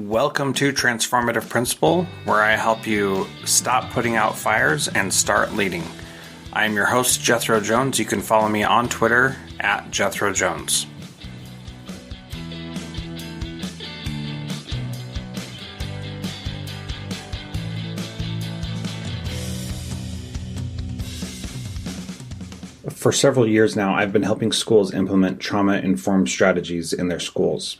Welcome to Transformative Principal, where I help you stop putting out fires and start leading. I am your host, Jethro Jones. You can follow me on Twitter at Jethro Jones. For several years now, I've been helping schools implement trauma-informed strategies in their schools.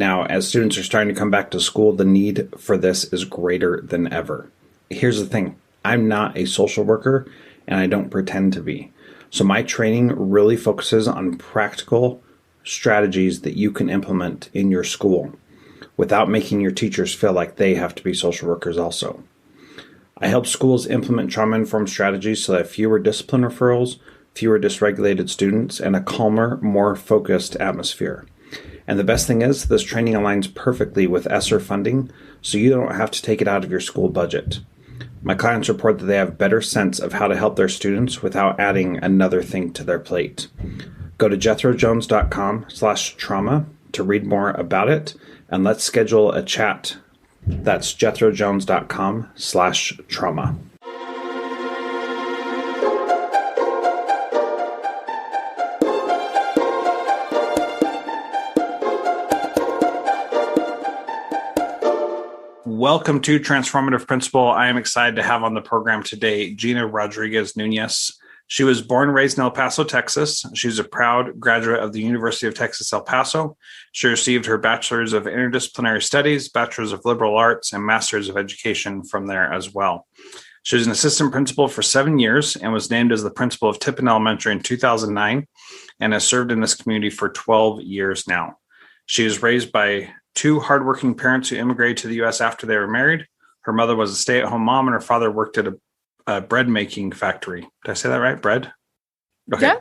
Now, as students are starting to come back to school, the need for this is greater than ever. Here's the thing. I'm not a social worker, and I don't pretend to be. So my training really focuses on practical strategies that you can implement in your school without making your teachers feel like they have to be social workers also. I help schools implement trauma-informed strategies so that fewer discipline referrals, fewer dysregulated students, and a calmer, more focused atmosphere. And the best thing is, this training aligns perfectly with ESSER funding, so you don't have to take it out of your school budget. My clients report that they have better sense of how to help their students without adding another thing to their plate. Go to jethrojones.com/trauma to read more about it, and let's schedule a chat. That's jethrojones.com/trauma. Welcome to Transformative Principal. I am excited to have on the program today Gina Rodriguez-Nunez. She was born and raised in El Paso, Texas. She's a proud graduate of the University of Texas, El Paso. She received her Bachelor's of Interdisciplinary Studies, Bachelor's of Liberal Arts, and Master's of Education from there as well. She was an assistant principal for 7 years and was named as the principal of Tippin Elementary in 2009 and has served in this community for 12 years now. She was raised by two hardworking parents who immigrated to the U.S. after they were married. Her mother was a stay-at-home mom, and her father worked at a bread-making factory. Did I say that right? Bread? Okay. Yeah.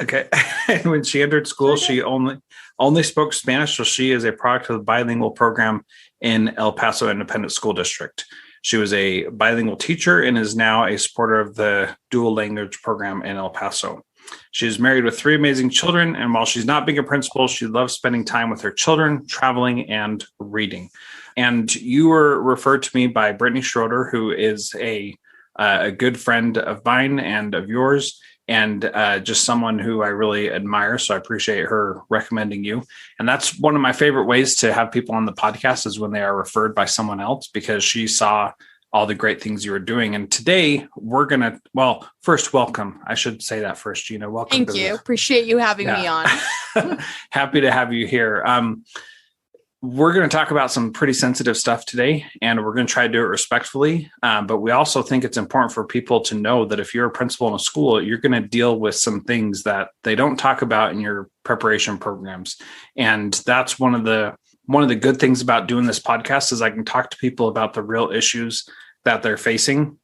Okay. And when she entered school, she only spoke Spanish, so she is a product of the bilingual program in El Paso Independent School District. She was a bilingual teacher and is now a supporter of the dual language program in El Paso. She is married with 3 amazing children, and while she's not being a principal, she loves spending time with her children, traveling, and reading. And you were referred to me by Brittany Schroeder, who is a good friend of mine and of yours, and just someone who I really admire. So I appreciate her recommending you. And that's one of my favorite ways to have people on the podcast is when they are referred by someone else, because she saw all the great things you were doing. And today we're going to, first, welcome. I should say that first, Gina. Welcome. Thank you. Appreciate you having me on. Happy to have you here. We're going to talk about some pretty sensitive stuff today, and we're going to try to do it respectfully. But we also think it's important for people to know that if you're a principal in a school, you're going to deal with some things that they don't talk about in your preparation programs. And that's one of the good things about doing this podcast is I can talk to people about the real issues that they're facing.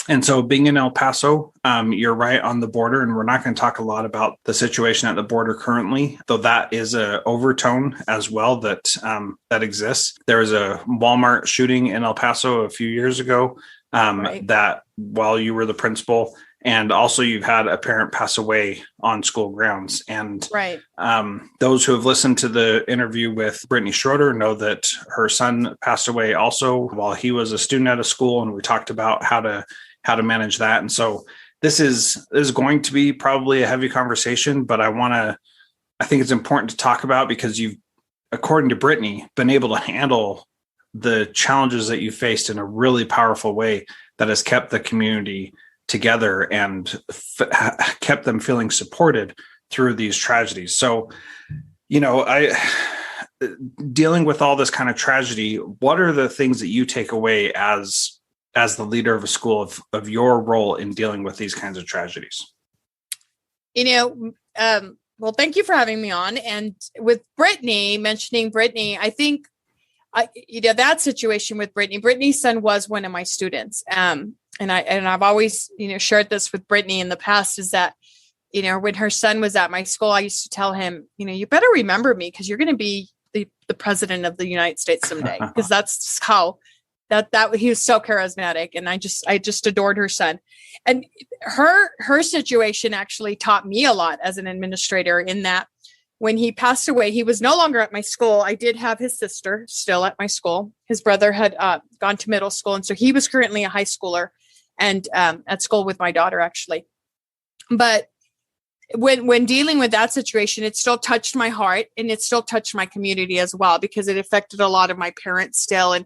And so being in El Paso, you're right on the border, and we're not going to talk a lot about the situation at the border currently, though that is an overtone as well that exists. There was a Walmart shooting in El Paso a few years ago that while you were the principal, and also you've had a parent pass away on school grounds. And those who have listened to the interview with Brittany Schroeder know that her son passed away also while he was a student at a school. And we talked about how to manage that. And so this is going to be probably a heavy conversation, but I think it's important to talk about because you've, according to Brittany, been able to handle the challenges that you faced in a really powerful way that has kept the community together and kept them feeling supported through these tragedies. So, dealing with all this kind of tragedy, what are the things that you take away as the leader of a school of your role in dealing with these kinds of tragedies? Well, thank you for having me on. And with mentioning Brittany, I think, that situation with Brittany's son was one of my students. And I've always, shared this with Brittany in the past is that, when her son was at my school, I used to tell him, you better remember me because you're going to be the president of the United States someday. Because that's how that he was so charismatic. And I just adored her son. And her situation actually taught me a lot as an administrator in that when he passed away, he was no longer at my school. I did have his sister still at my school. His brother had gone to middle school. And so he was currently a high schooler and at school with my daughter, actually. But when dealing with that situation, it still touched my heart and it still touched my community as well, because it affected a lot of my parents still. And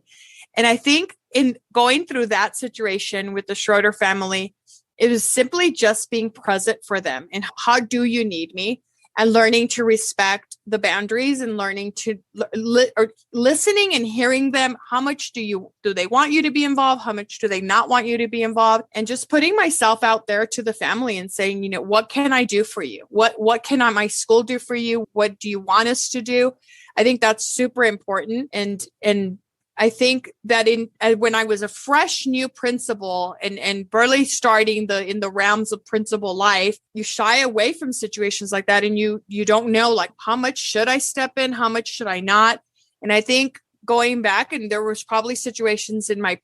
I think in going through that situation with the Schroeder family, it was simply just being present for them. And how do you need me? And learning to respect the boundaries and learning to listening and hearing them. How much do they want you to be involved? How much do they not want you to be involved? And just putting myself out there to the family and saying, what can I do for you? What can my school do for you? What do you want us to do? I think that's super important. And I think that when I was a fresh new principal and barely starting in the realms of principal life, you shy away from situations like that. And you don't know, like, how much should I step in? How much should I not? And I think going back, and there was probably situations in my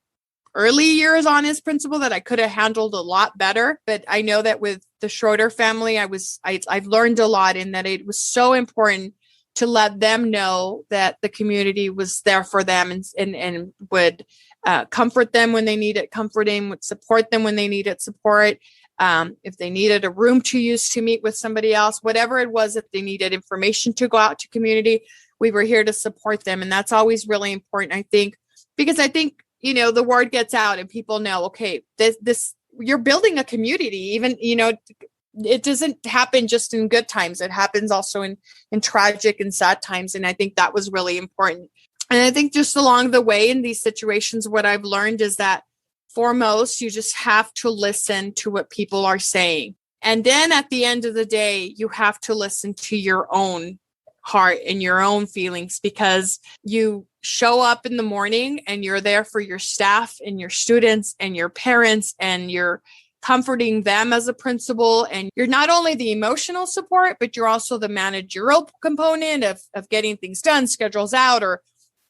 early years on as principal that I could have handled a lot better. But I know that with the Schroeder family, I've learned a lot, in that it was so important to let them know that the community was there for them and would comfort them when they needed comforting, would support them when they needed support. If they needed a room to use to meet with somebody else, whatever it was, if they needed information to go out to community, we were here to support them. And that's always really important, I think, because I think, the word gets out and people know, okay, this you're building a community, even, it doesn't happen just in good times. It happens also in tragic and sad times. And I think that was really important. And I think just along the way in these situations, what I've learned is that foremost, you just have to listen to what people are saying. And then at the end of the day, you have to listen to your own heart and your own feelings, because you show up in the morning and you're there for your staff and your students and your parents, and you're comforting them as a principal. And you're not only the emotional support, but you're also the managerial component of getting things done, schedules out, or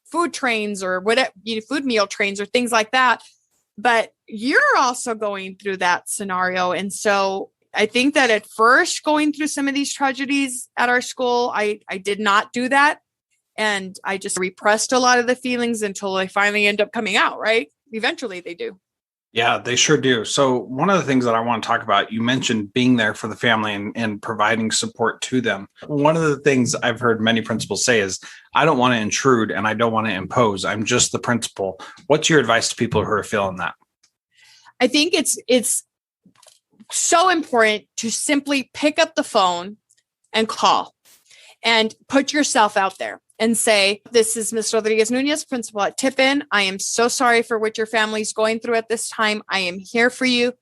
food trains, or whatever, food meal trains, or things like that. But you're also going through that scenario. And so I think that at first, going through some of these tragedies at our school, I did not do that. And I just repressed a lot of the feelings until they finally end up coming out, right? Eventually they do. Yeah, they sure do. So one of the things that I want to talk about, you mentioned being there for the family and providing support to them. One of the things I've heard many principals say is, I don't want to intrude and I don't want to impose. I'm just the principal. What's your advice to people who are feeling that? I think it's so important to simply pick up the phone and call and put yourself out there and say, this is Ms. Rodriguez-Nunez, principal at Tippin. I am so sorry for what your family's going through at this time. I am here for you.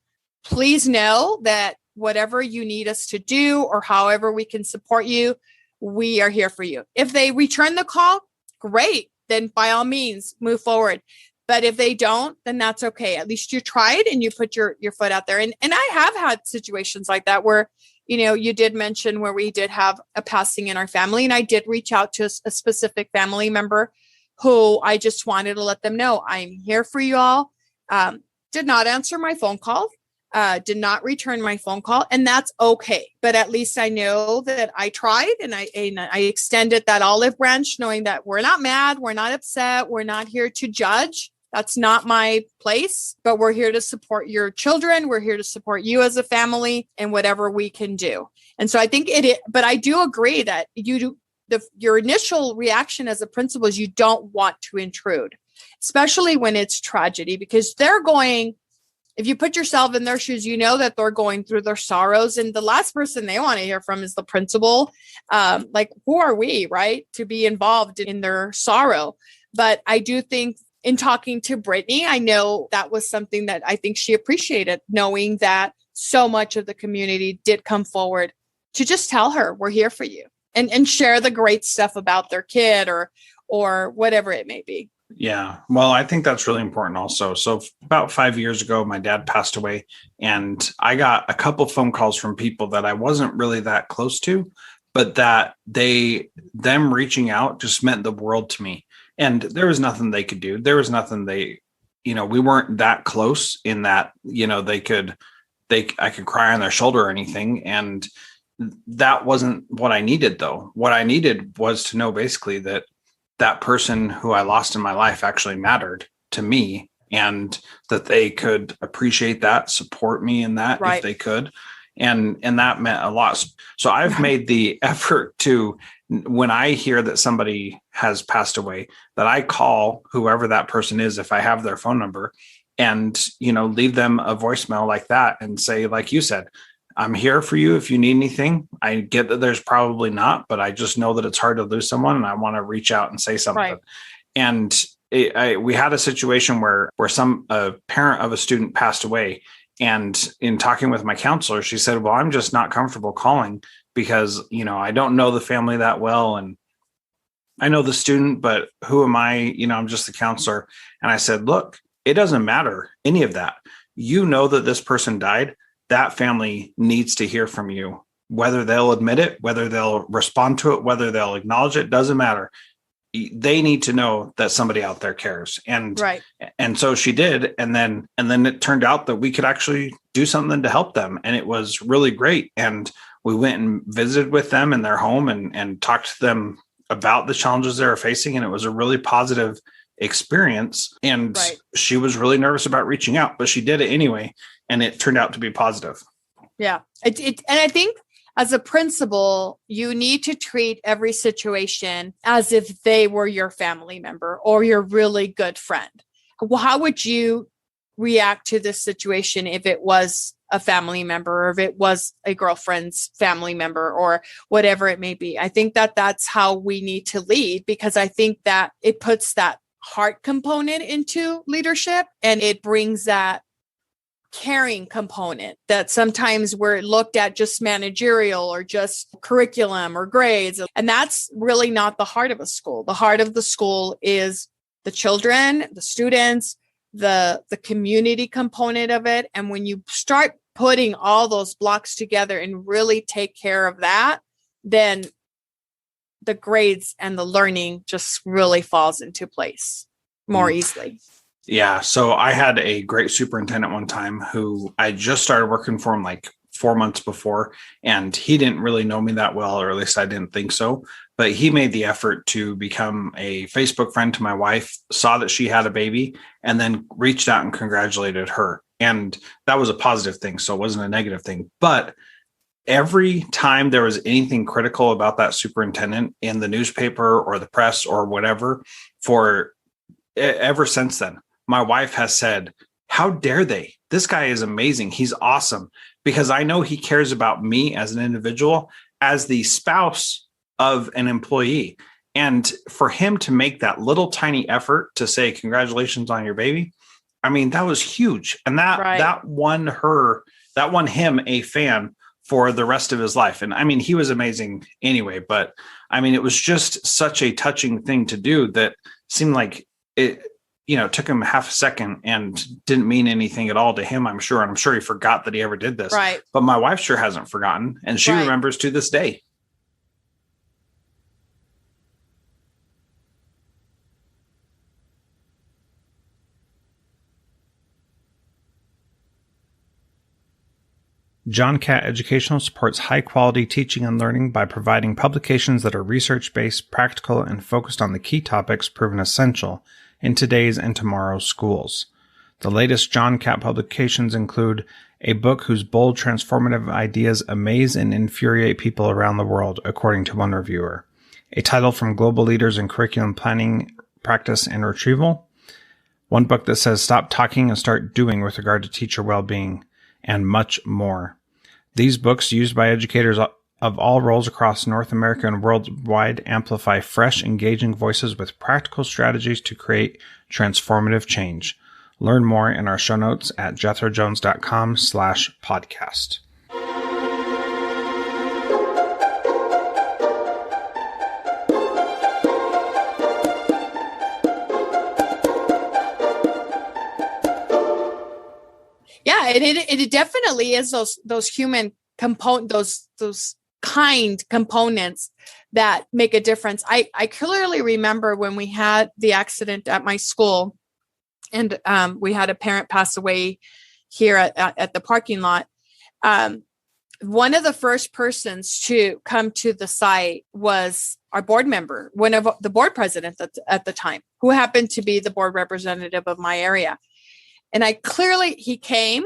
Please know that whatever you need us to do or however we can support you, we are here for you. If they return the call, great. Then by all means, move forward. But if they don't, then that's okay. At least you tried and you put your foot out there. And I have had situations like that where, you did mention where we did have a passing in our family. And I did reach out to a specific family member who I just wanted to let them know, I'm here for you all. Did not answer my phone call, did not return my phone call. And that's okay. But at least I know that I tried, and I extended that olive branch, knowing that we're not mad. We're not upset. We're not here to judge. That's not my place, but we're here to support your children. We're here to support you as a family and whatever we can do. And so I think but I do agree that your initial reaction as a principal is you don't want to intrude, especially when it's tragedy, because if you put yourself in their shoes, that they're going through their sorrows, and the last person they want to hear from is the principal. Like, who are we, right, to be involved in their sorrow? But I do think, in talking to Brittany, I know that was something that I think she appreciated, knowing that so much of the community did come forward to just tell her, we're here for you, and share the great stuff about their kid or whatever it may be. Yeah. Well, I think that's really important also. So about 5 years ago, my dad passed away, and I got a couple phone calls from people that I wasn't really that close to, but that them reaching out just meant the world to me. And there was nothing they could do. There was nothing we weren't that close in that, I could cry on their shoulder or anything. And, that wasn't what I needed, though. What I needed was to know basically that that person who I lost in my life actually mattered to me, and that they could appreciate that, support me in that if they could. And that meant a lot. So I've made the effort to, when I hear that somebody has passed away, that I call whoever that person is, if I have their phone number, and, leave them a voicemail like that and say, like you said, I'm here for you if you need anything. I get that there's probably not, but I just know that it's hard to lose someone, and I want to reach out and say something. Right. And we had a situation where a parent of a student passed away. And in talking with my counselor, she said, well, I'm just not comfortable calling because, I don't know the family that well. And I know the student, but who am I? I'm just the counselor. And I said, look, it doesn't matter any of that. That this person died. That family needs to hear from you, whether they'll admit it, whether they'll respond to it, whether they'll acknowledge it, doesn't matter. They need to know that somebody out there cares. And so she did. And then it turned out that we could actually do something to help them. And it was really great. And we went and visited with them in their home and talked to them about the challenges they were facing. And it was a really positive experience. And she was really nervous about reaching out, but she did it anyway. And it turned out to be positive. Yeah. And I think, as a principal, you need to treat every situation as if they were your family member or your really good friend. Well, how would you react to this situation if it was a family member, or if it was a girlfriend's family member, or whatever it may be? I think that that's how we need to lead, because I think that it puts that heart component into leadership, and it brings that caring component that sometimes we're looked at just managerial or just curriculum or grades. And that's really not the heart of a school. The heart of the school is the children, the students, the community component of it. And when you start putting all those blocks together and really take care of that, then the grades and the learning just really falls into place more easily. Yeah. So I had a great superintendent one time who I just started working for him like 4 months before, and he didn't really know me that well, or at least I didn't think so. But he made the effort to become a Facebook friend to my wife, saw that she had a baby, and then reached out and congratulated her. And that was a positive thing. So it wasn't a negative thing. But every time there was anything critical about that superintendent in the newspaper or the press or whatever, ever since then, my wife has said, how dare they? This guy is amazing. He's awesome. Because I know he cares about me as an individual, as the spouse of an employee. And for him to make that little tiny effort to say, congratulations on your baby, I mean, that was huge. And that won him a fan for the rest of his life. And I mean, he was amazing anyway, but I mean, it was just such a touching thing to do that seemed like it took him half a second and didn't mean anything at all to him, I'm sure. And I'm sure he forgot that he ever did this. Right. But my wife sure hasn't forgotten. And she remembers to this day. John Catt Educational supports high-quality teaching and learning by providing publications that are research-based, practical, and focused on the key topics proven essential in today's and tomorrow's schools. The latest John Catt publications include a book whose bold, transformative ideas amaze and infuriate people around the world, according to one reviewer, a title from global leaders in curriculum planning, practice, and retrieval, one book that says stop talking and start doing with regard to teacher well-being, and much more. These books, used by educators of all roles across North America and worldwide, amplify fresh, engaging voices with practical strategies to create transformative change. Learn more in our show notes at jethrojones.com/podcast. Yeah, and it definitely is those human component, those kind components that make a difference. I clearly remember when we had the accident at my school, and we had a parent pass away here at the parking lot. one of the first persons to come to the site was our board member, one of the board presidents at the time, who happened to be the board representative of my area. And he came,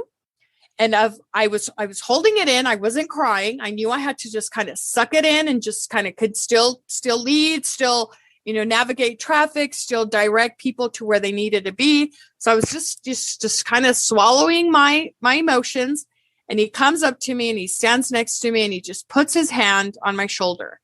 and I was holding it in. I wasn't crying. I knew I had to just kind of suck it in and just kind of could still lead, still, navigate traffic, still direct people to where they needed to be. So I was just kind of swallowing my emotions. And he comes up to me and he stands next to me and he just puts his hand on my shoulder.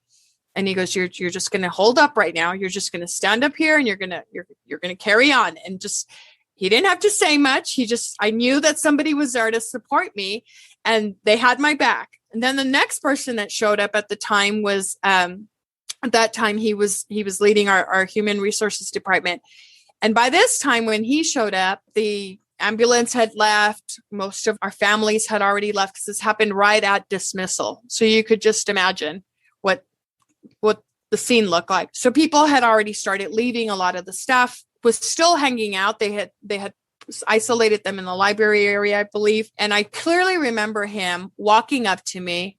And he goes, you're just going to hold up right now. You're just going to stand up here and you're going to carry on. And just, he didn't have to say much. I knew that somebody was there to support me and they had my back. And then the next person that showed up at the time was, at that time he was leading our human resources department. And by this time when he showed up, the ambulance had left. Most of our families had already left because this happened right at dismissal. So you could just imagine what the scene looked like. So people had already started leaving. A lot of the staff was still hanging out. They had isolated them in the library area, I believe. And I clearly remember him walking up to me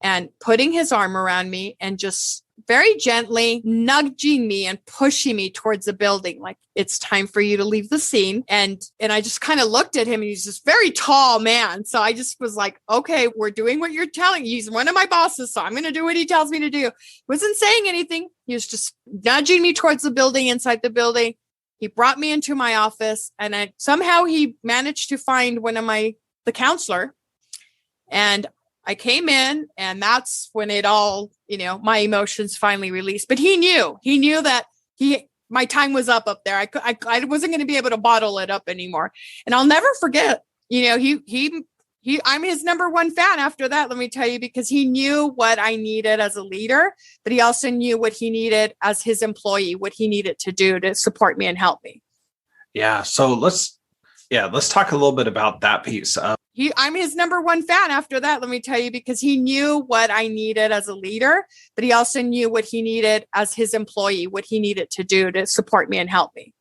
and putting his arm around me and just very gently nudging me and pushing me towards the building. Like, it's time for you to leave the scene. And I just kind of looked at him, and he's this very tall man. So I just was like, okay, we're doing what you're telling. He's one of my bosses, so I'm going to do what he tells me to do. Wasn't saying anything. He was just nudging me towards the building, inside the building. He brought me into my office, and somehow he managed to find the counselor. And I came in, and that's when it all, my emotions finally released. But he knew that my time was up there. I wasn't going to be able to bottle it up anymore. And I'll never forget, I'm his number one fan after that, let me tell you, because he knew what I needed as a leader, but he also knew what he needed as his employee, what he needed to do to support me and help me. Yeah. So let's talk a little bit about that piece. I'm his number one fan after that, let me tell you, because he knew what I needed as a leader, but he also knew what he needed as his employee, what he needed to do to support me and help me.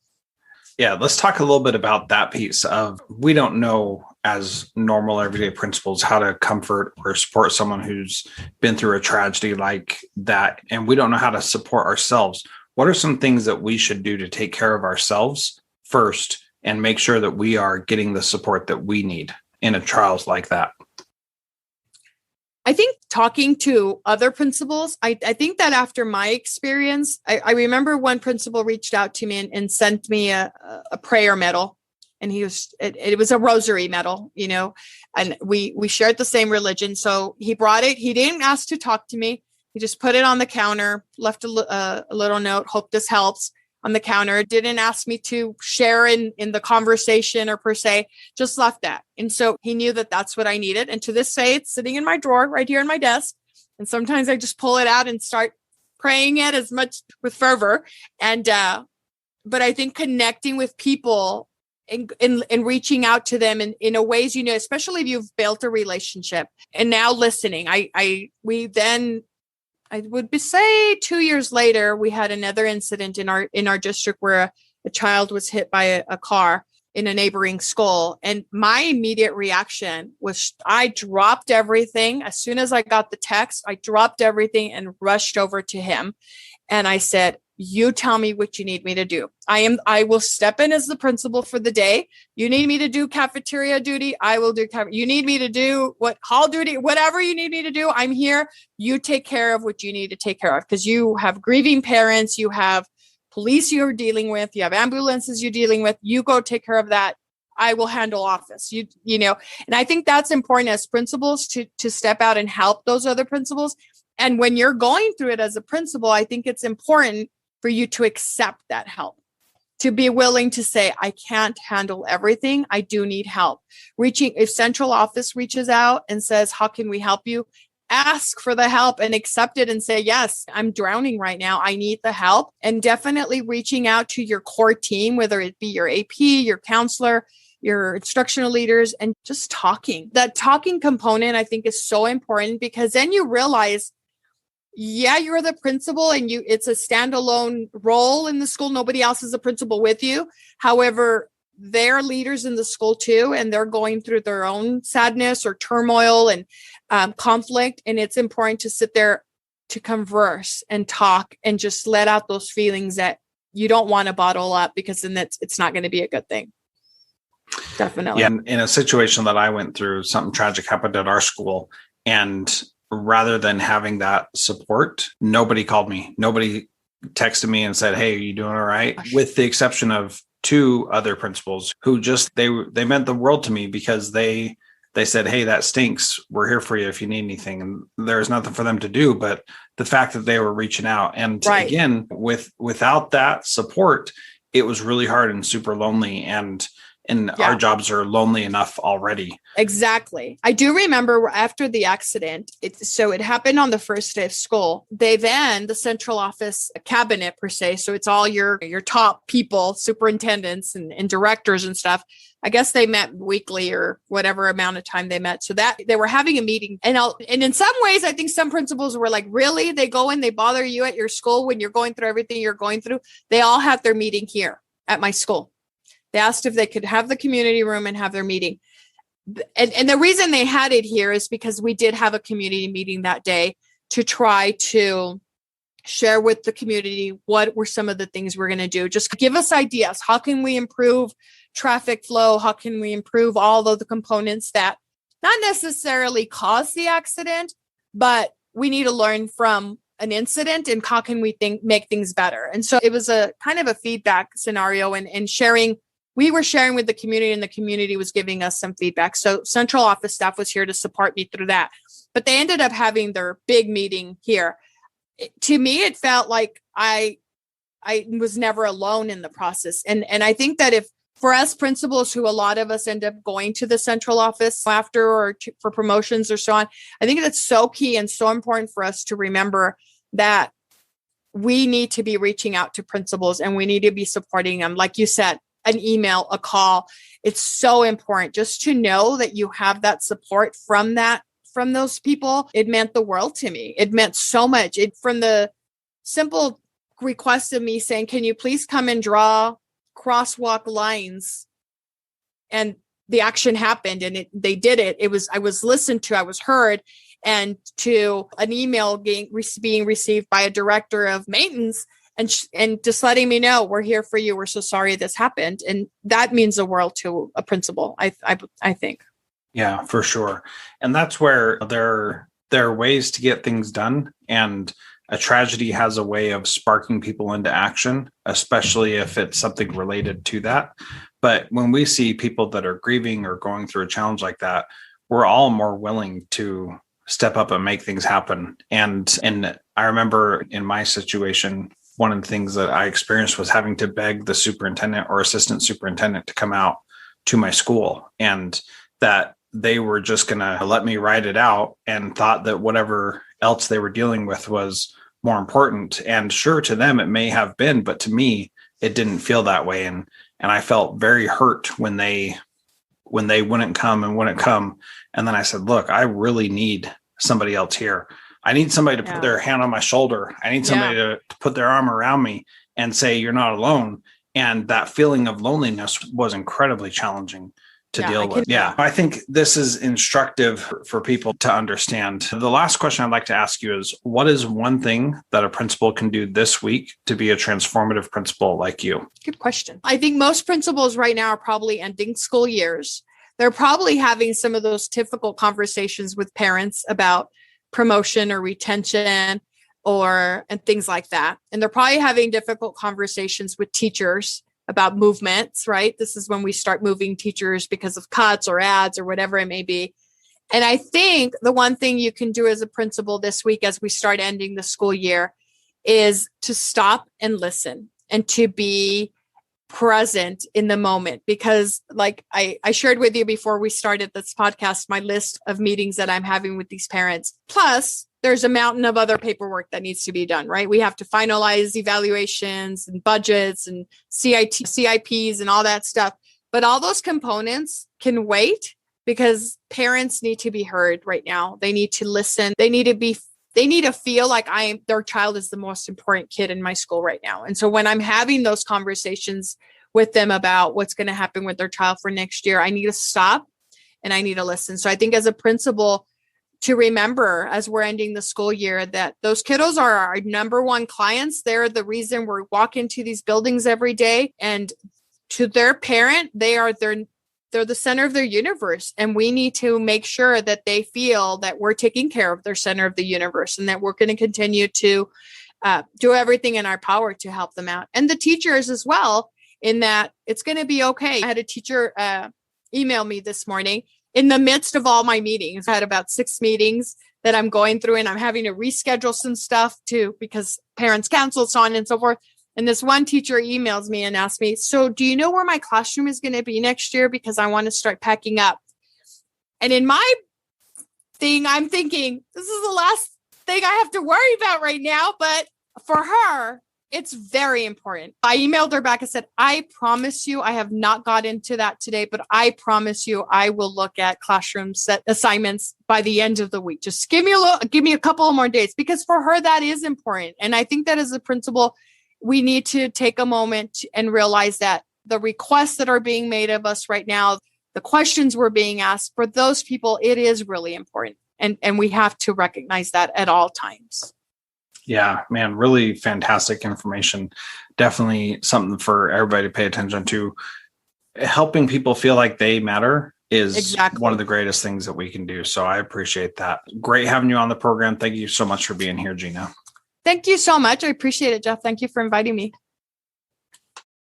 Yeah, let's talk a little bit about that piece of, we don't know as normal everyday principals how to comfort or support someone who's been through a tragedy like that. And we don't know how to support ourselves. What are some things that we should do to take care of ourselves first and make sure that we are getting the support that we need in a trials like that? I think talking to other principals, I think that after my experience, I remember one principal reached out to me and sent me a prayer medal. And it was a rosary medal, and we shared the same religion. So he brought it. He didn't ask to talk to me. He just put it on the counter, left a little note, hope this helps, on the counter. Didn't ask me to share in the conversation or per se, just left that. And so he knew that that's what I needed. And to this day, it's sitting in my drawer right here in my desk. And sometimes I just pull it out and start praying it as much with fervor. And, but I think connecting with people and reaching out to them in a ways, especially if you've built a relationship, and now listening. I would say 2 years later, we had another incident in our district where a child was hit by a car in a neighboring school. And my immediate reaction was I dropped everything. As soon as I got the text, I dropped everything and rushed over to him. And I said, you tell me what you need me to do. I will step in as the principal for the day. You need me to do cafeteria duty, I will do. You need me to do hall duty, whatever you need me to do, I'm here. You take care of what you need to take care of, because you have grieving parents, you have police you're dealing with, you have ambulances you're dealing with. You go take care of that. I will handle office. And I think that's important as principals to step out and help those other principals. And when you're going through it as a principal, I think it's important for you to accept that help, to be willing to say, I can't handle everything. I do need help. If central office reaches out and says, how can we help you? Ask for the help and accept it and say, yes, I'm drowning right now. I need the help. And definitely reaching out to your core team, whether it be your AP, your counselor, your instructional leaders, and just talking. That talking component, I think, is so important, because then you realize, yeah, you're the principal and it's a standalone role in the school. Nobody else is a principal with you. However, they're leaders in the school too, and they're going through their own sadness or turmoil and conflict. And it's important to sit there to converse and talk and just let out those feelings that you don't want to bottle up, because then it's not going to be a good thing. Definitely. Yeah. In a situation that I went through, something tragic happened at our school. And rather than having that support, nobody called me. Nobody texted me and said, "Hey, are you doing all right?" With the exception of two other principals who just, they meant the world to me, because they said, "Hey, that stinks. We're here for you if you need anything." And there's nothing for them to do, but the fact that they were reaching out. And again, without that support, it was really hard and super lonely. And our jobs are lonely enough already. Exactly. I do remember after the accident, it happened on the first day of school. The central office cabinet per se, so it's all your top people, superintendents and directors and stuff. I guess they met weekly or whatever amount of time they met. So that they were having a meeting. And in some ways, I think some principals were like, really? They go and they bother you at your school when you're going through everything you're going through? They all have their meeting here at my school. They asked if they could have the community room and have their meeting. And the reason they had it here is because we did have a community meeting that day to try to share with the community what were some of the things we're going to do. Just give us ideas. How can we improve traffic flow? How can we improve all of the components that not necessarily caused the accident, but we need to learn from an incident, and how can we make things better? And so it was a kind of a feedback scenario and sharing. We were sharing with the community, and the community was giving us some feedback. So central office staff was here to support me through that. But they ended up having their big meeting here. To me, it felt like I was never alone in the process. And I think that if for us principals, who a lot of us end up going to the central office after or for promotions or so on, I think that's so key and so important for us to remember that we need to be reaching out to principals and we need to be supporting them. Like you said, an email, a call. It's so important just to know that you have that support from those people. It meant the world to me. It meant so much. From the simple request of me saying, "Can you please come and draw crosswalk lines?" And the action happened, and they did it. I was listened to, I was heard, and to an email being received by a director of maintenance and just letting me know, "We're here for you. We're so sorry this happened." And that means the world to a principal, I think. Yeah, for sure. And that's where there are ways to get things done. And a tragedy has a way of sparking people into action, especially if it's something related to that. But when we see people that are grieving or going through a challenge like that, we're all more willing to step up and make things happen. And I remember in my situation, one of the things that I experienced was having to beg the superintendent or assistant superintendent to come out to my school, and that they were just going to let me write it out and thought that whatever else they were dealing with was more important. And sure, to them, it may have been, but to me, it didn't feel that way. And I felt very hurt when they wouldn't come. And then I said, "Look, I really need somebody else here. I need somebody to put their hand on my shoulder. I need somebody to put their arm around me and say, 'You're not alone.'" And that feeling of loneliness was incredibly challenging to deal with. I think this is instructive for people to understand. The last question I'd like to ask you is, what is one thing that a principal can do this week to be a transformative principal like you? Good question. I think most principals right now are probably ending school years. They're probably having some of those difficult conversations with parents about promotion or retention and things like that. And they're probably having difficult conversations with teachers about movements, right? This is when we start moving teachers because of cuts or ads or whatever it may be. And I think the one thing you can do as a principal this week, as we start ending the school year, is to stop and listen and to be present in the moment. Because like I shared with you before we started this podcast, my list of meetings that I'm having with these parents. Plus, there's a mountain of other paperwork that needs to be done, right? We have to finalize evaluations and budgets and CIPs and all that stuff. But all those components can wait, because parents need to be heard right now. They need to listen. They need to feel like their child is the most important kid in my school right now. And so when I'm having those conversations with them about what's going to happen with their child for next year. I need to stop and I need to listen. So I think as a principal, to remember as we're ending the school year that those kiddos are our number one clients. They're the reason we walk into these buildings every day. And to their parent, they're the center of their universe. And we need to make sure that they feel that we're taking care of their center of the universe and that we're going to continue to do everything in our power to help them out. And the teachers as well, in that it's going to be okay. I had a teacher email me this morning in the midst of all my meetings. I had about 6 meetings that I'm going through, and I'm having to reschedule some stuff too, because parents council, so on and so forth. And this one teacher emails me and asks me, so do you know where my classroom is going to be next year? Because I want to start packing up. And in my thing, I'm thinking, this is the last thing I have to worry about right now. But for her, it's very important. I emailed her back and said, I promise you, I have not got into that today, but I promise you, I will look at classroom set assignments by the end of the week. Just give me a couple of more days, because for her, that is important. And I think that as a principal, we need to take a moment and realize that the requests that are being made of us right now, the questions we're being asked, for those people, it is really important. And we have to recognize that at all times. Yeah, man, really fantastic information. Definitely something for everybody to pay attention to. Helping people feel like they matter is one of the greatest things that we can do. So I appreciate that. Great having you on the program. Thank you so much for being here, Gina. Thank you so much. I appreciate it, Jeff. Thank you for inviting me.